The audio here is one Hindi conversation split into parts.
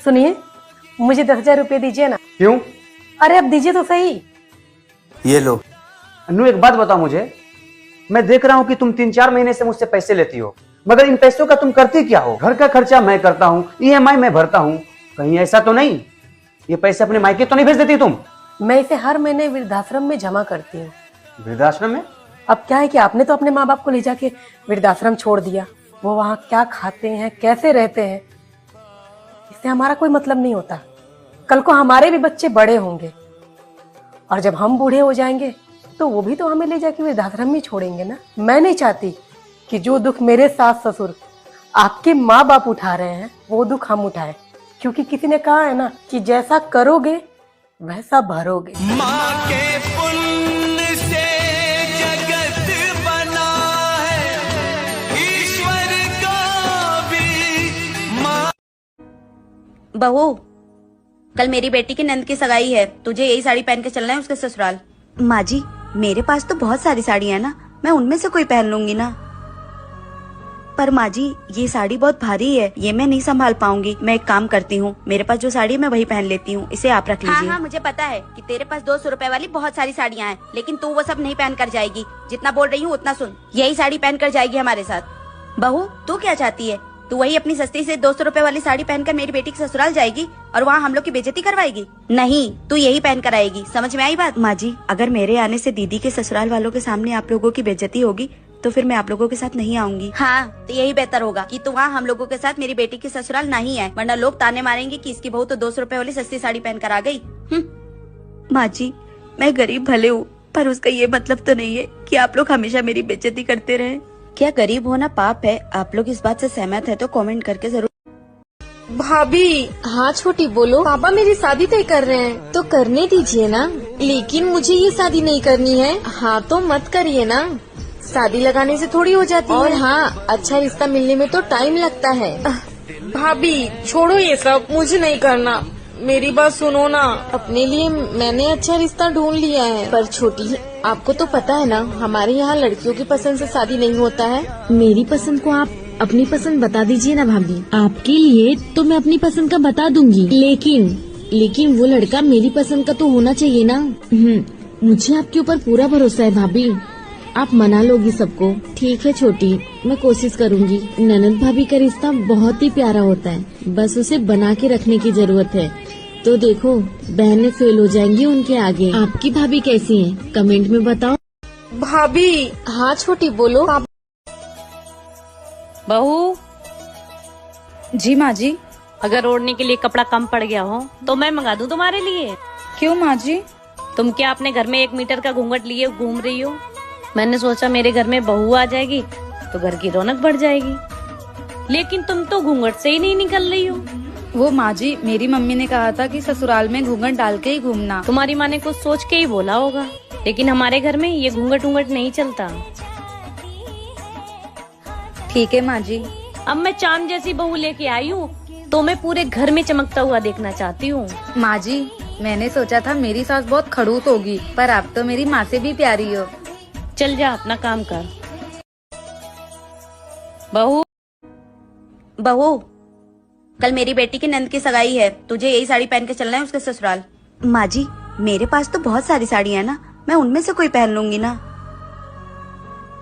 सुनिए, मुझे 10,000 रुपये दीजिए ना। क्यों? अरे अब दीजिए तो सही। ये लो। अन्नू एक बात बताओ मुझे, मैं देख रहा हूँ कि तुम 3-4 महीने से मुझसे पैसे लेती हो, मगर इन पैसों का तुम करती क्या हो? घर का खर्चा मैं करता हूँ, EMI मैं भरता हूँ, कहीं ऐसा तो नहीं ये पैसे अपने मायके तो नहीं भेज देती तुम? मैं इसे हर महीने वृद्धाश्रम में जमा करती हूँ। वृद्धाश्रम में? अब क्या है कि आपने तो अपने माँ बाप को ले जाके वृद्धाश्रम छोड़ दिया, वो वहाँ क्या खाते हैं, कैसे रहते हैं, इससे हमारा कोई मतलब नहीं होता। कल को हमारे भी बच्चे बड़े होंगे और जब हम बूढ़े हो जाएंगे तो वो भी तो हमें ले जाके वृद्धाश्रम में छोड़ेंगे ना। मैं नहीं चाहती कि जो दुख मेरे सास ससुर आपके माँ बाप उठा रहे हैं वो दुख हम उठाए, क्योंकि किसी ने कहा है ना कि जैसा करोगे वैसा भरोगे। माँ के पुण्य से जगत बना है, ईश्वर का भी माँ। बहू, कल मेरी बेटी की नंद की सगाई है, तुझे यही साड़ी पहन के चलना है उसके ससुराल। माँ जी, मेरे पास तो बहुत सारी साड़ियाँ हैं ना, मैं उनमें से कोई पहन लूंगी ना। पर माँ जी, ये साड़ी बहुत भारी है, ये मैं नहीं संभाल पाऊंगी। मैं एक काम करती हूँ, मेरे पास जो साड़ी है मैं वही पहन लेती हूँ, इसे आप रख लीजिए। हाँ, मुझे पता है कि तेरे पास 200 रुपए वाली बहुत सारी साड़ियाँ हैं, लेकिन तू वो सब नहीं पहन कर जाएगी। जितना बोल रही हूँ उतना सुन, यही साड़ी पहन कर जाएगी हमारे साथ। बहू, तू क्या चाहती है? तू वही अपनी सस्ती से 200 रुपए वाली साड़ी पहनकर मेरी बेटी के ससुराल जाएगी और वहाँ हम लोग की बेइज्जती करवाएगी? नहीं, तू यही पहन कर आएगी। समझ में आई बात? माँ जी, अगर मेरे आने से दीदी के ससुराल वालों के सामने आप लोगों की बेइज्जती होगी तो फिर मैं आप लोगों के साथ नहीं आऊंगी। हाँ, तो यही बेहतर होगा कि तू वहाँ हम लोगों के साथ मेरी बेटी के ससुराल नहीं आए, वरना लोग ताने मारेंगे कि इसकी बहू तो 200 रुपए वाली सस्ती साड़ी पहन कर आ गई। माँ जी, मैं गरीब भले हूँ, पर उसका ये मतलब तो नहीं है कि आप लोग हमेशा मेरी बेइज्जती करते रहे। क्या गरीब होना पाप है? आप लोग इस बात से सहमत है तो कमेंट करके जरूर। भाभी। हाँ छोटी बोलो। पापा मेरी शादी तय कर रहे हैं तो करने दीजिए ना, लेकिन मुझे ये शादी नहीं करनी है। हाँ तो मत करिए ना, शादी लगाने से थोड़ी हो जाती है। और हाँ, अच्छा रिश्ता मिलने में तो टाइम लगता है। भाभी छोड़ो ये सब, मुझे नहीं करना, मेरी बात सुनो ना। अपने लिए मैंने अच्छा रिश्ता ढूंढ लिया है। पर छोटी, आपको तो पता है ना, हमारे यहाँ लड़कियों की पसंद से शादी नहीं होता है। मेरी पसंद को आप अपनी पसंद बता दीजिए ना भाभी। आपके लिए तो मैं अपनी पसंद का बता दूंगी, लेकिन वो लड़का मेरी पसंद का तो होना चाहिए ना। मुझे आपके ऊपर पूरा भरोसा है भाभी, आप मना लोगी सबको। ठीक है छोटी, मैं कोशिश करूंगी। ननद भाभी का रिश्ता बहुत ही प्यारा होता है, बस उसे बना के रखने की जरूरत है। तो देखो, बहनें फेल हो जाएंगी उनके आगे। आपकी भाभी कैसी है? कमेंट में बताओ। भाभी। हाँ छोटी बोलो। बहू जी। माँ जी, अगर ओढ़ने के लिए कपड़ा कम पड़ गया हो तो मैं मंगा दूं तुम्हारे लिए। क्यों माँ जी? तुम क्या अपने घर में 1 मीटर का घूंघट लिए घूम रही हो? मैंने सोचा मेरे घर में बहू आ जाएगी तो घर की रौनक बढ़ जाएगी, लेकिन तुम तो घूंघट से ही नहीं निकल रही हो। वो माँ जी, मेरी मम्मी ने कहा था कि ससुराल में घूंघट डाल के ही घूमना। तुम्हारी माँ ने कुछ सोच के ही बोला होगा, लेकिन हमारे घर में ये घूंघट नहीं चलता। ठीक है माँ जी। अब मैं चांद जैसी बहू लेके आई हूँ तो मैं पूरे घर में चमकता हुआ देखना चाहती हूँ। माँ जी, मैंने सोचा था मेरी सास बहुत खड़ूस होगी, पर आप तो मेरी माँ से भी प्यारी हो। चल जा, अपना काम कर। बहू, कल मेरी बेटी की नंद की सगाई है, तुझे यही साड़ी पहन के चलना है उसके ससुराल। माँ जी, मेरे पास तो बहुत सारी साड़ियाँ हैं ना, मैं उनमें से कोई पहन लूंगी ना।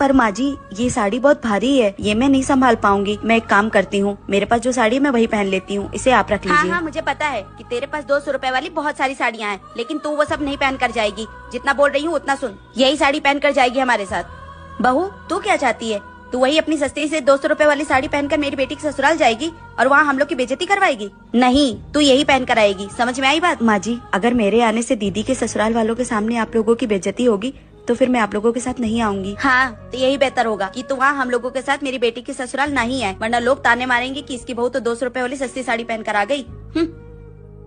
पर माँ जी, ये साड़ी बहुत भारी है, ये मैं नहीं संभाल पाऊंगी। मैं एक काम करती हूँ, मेरे पास जो साड़ी है मैं वही पहन लेती हूँ, इसे आप रख लीजिए। हाँ, मुझे पता है कि तेरे पास 200 रुपए वाली बहुत सारी साड़ियाँ हैं, लेकिन तू वो सब नहीं पहन कर जाएगी। जितना बोल रही हूँ उतना सुन, यही साड़ी पहन कर जाएगी हमारे साथ। बहू, तू क्या चाहती है? तू वही अपनी सस्ती से 200 रुपए वाली साड़ी पहनकर मेरी बेटी के ससुराल जाएगी और वहाँ हम लोग की बेइज्जती करवाएगी? नहीं, तू यही पहन कर आएगी। समझ में आई बात? माँ जी, अगर मेरे आने से दीदी के ससुराल वालों के सामने आप लोगों की बेइज्जती होगी तो फिर मैं आप लोगों के साथ नहीं आऊंगी। हाँ, तो यही बेहतर होगा कि तू वहाँ हम लोगों के साथ मेरी बेटी के ससुराल नहीं आए, वरना लोग ताने मारेंगे कि इसकी बहू तो 200 रुपए वाली सस्ती साड़ी पहन कर आ गई।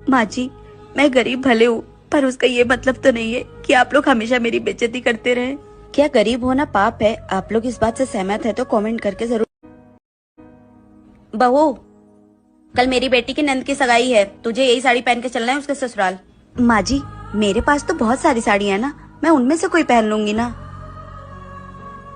माँ जी, मैं गरीब भले हूँ, पर उसका ये मतलब तो नहीं है कि आप लोग हमेशा मेरी बेइज्जती करते रहे। क्या गरीब होना पाप है? आप लोग इस बात से सहमत है तो कमेंट करके जरूर। बहू, कल मेरी बेटी की नंद की सगाई है, तुझे यही साड़ी पहन के चलना है उसके ससुराल। माँ जी, मेरे पास तो बहुत सारी साड़ियाँ हैं ना, मैं उनमें से कोई पहन लूंगी ना।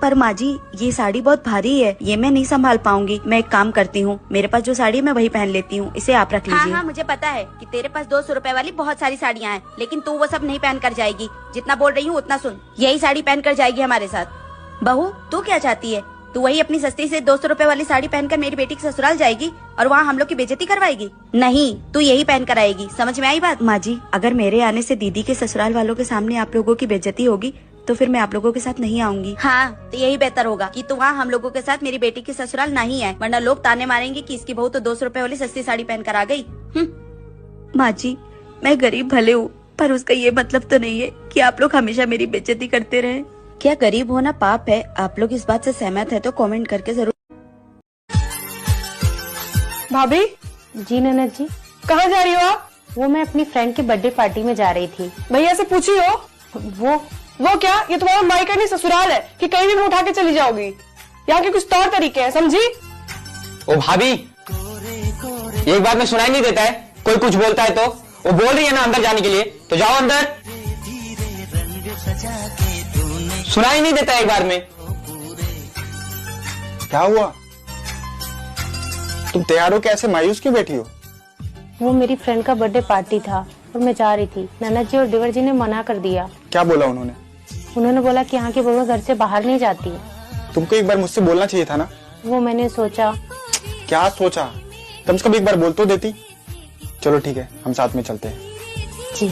पर माँ जी ये साड़ी बहुत भारी है, ये मैं नहीं संभाल पाऊंगी। मैं एक काम करती हूँ, मेरे पास जो साड़ी है मैं वही पहन लेती हूँ, इसे आप रख लीजिए। हाँ, मुझे पता है कि तेरे पास 200 रुपए वाली बहुत सारी साड़ियाँ हैं, लेकिन तू वो सब नहीं पहन कर जाएगी। जितना बोल रही हूँ उतना सुन, यही साड़ी पहन कर जाएगी हमारे साथ। बहू तू क्या चाहती है? तू वही अपनी सस्ती से 200 रुपए वाली साड़ी पहनकर मेरी बेटी के ससुराल जाएगी और वहाँ हम लोग की बेइज्जती करवाएगी? नहीं, तू यही पहन कर आएगी। समझ में आई बात? माँ जी अगर मेरे आने से दीदी के ससुराल वालों के सामने आप लोगों की बेइज्जती होगी तो फिर मैं आप लोगों के साथ नहीं आऊंगी। हाँ तो यही बेहतर होगा कि तू वहाँ हम लोगों के साथ मेरी बेटी के ससुराल नहीं आए, वरना लोग ताने मारेंगे कि इसकी बहू तो 200 रुपए वाली सस्ती साड़ी पहन कर आ गई। माँ जी मैं गरीब भले हूँ, पर उसका ये मतलब तो नहीं है कि आप लोग हमेशा मेरी बेइज्जती करते रहे। क्या गरीब होना पाप है? आप लोग इस बात से सहमत है तो कमेंट करके जरूर। भाभी जी ननद जी। कहाँ जा रही हो आप? वो मैं अपनी फ्रेंड की बर्थडे पार्टी में जा रही थी। भैया से पूछी हो? वो क्या, ये तुम्हारा मायका नहीं ससुराल है कि कहीं भी उठा के चली जाओगी? यहाँ के कुछ तौर तरीके हैं, समझी? ओ भाभी, एक बात में सुनाई नहीं देता है? कोई कुछ बोलता है तो वो बोल रही है ना अंदर जाने के लिए, तो जाओ अंदर। सुनाई नहीं देता एक बार में? क्या हुआ? तुम तैयार हो, कैसे मायूस क्यों बैठी हो? वो मेरी फ्रेंड का बर्थडे पार्टी था और मैं जा रही थी। ननद जी और देवर जी ने मना कर दिया। क्या बोला उन्होंने? उन्होंने बोला कि यहाँ की बहू घर से बाहर नहीं जाती। तुमको एक बार मुझसे बोलना चाहिए था ना। वो मैंने सोचा। क्या सोचा? कम से कम एक बार बोल तो देती। चलो ठीक है, हम साथ में चलते हैं। जी।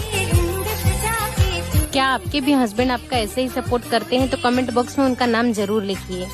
क्या आपके भी हस्बैंड आपका ऐसे ही सपोर्ट करते हैं तो कमेंट बॉक्स में उनका नाम जरूर लिखिए।